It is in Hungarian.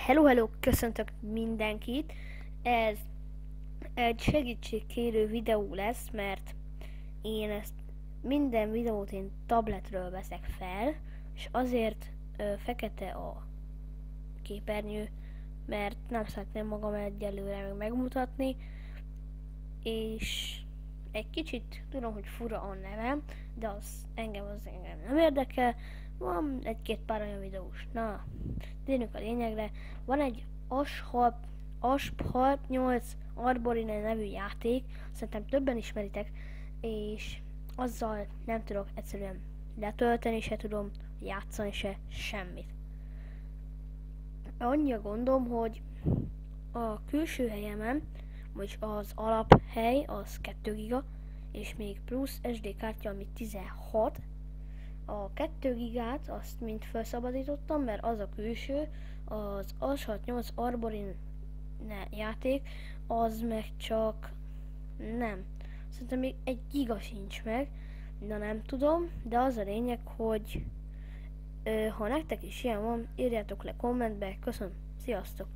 Hello, köszöntök mindenkit! Ez egy segítségkérő videó lesz, mert minden videót én tabletről veszek fel, és azért fekete a képernyő, mert nem szeretném magam egyelőre megmutatni, és egy kicsit tudom, hogy fura a nevem, de engem nem érdekel. Van egy-két pár olyan videós. Na, térjünk a lényegre. Van egy Asphalt 8 Arborine nevű játék, szerintem többen ismeritek, és azzal nem tudok egyszerűen letölteni se tudom, játszani se, semmit. Annyi a gondom, hogy a külső helyemen, vagyis az alaphely az 2 giga, és még plusz SD kártya, ami 16. A 2 gigát azt mind felszabadítottam, mert az a külső, az Asphalt 8 Arborine játék, az meg csak nem. Szerintem még 1 giga sincs meg, de nem tudom, de az a lényeg, hogy ha nektek is ilyen van, írjátok le kommentbe, köszönöm, sziasztok!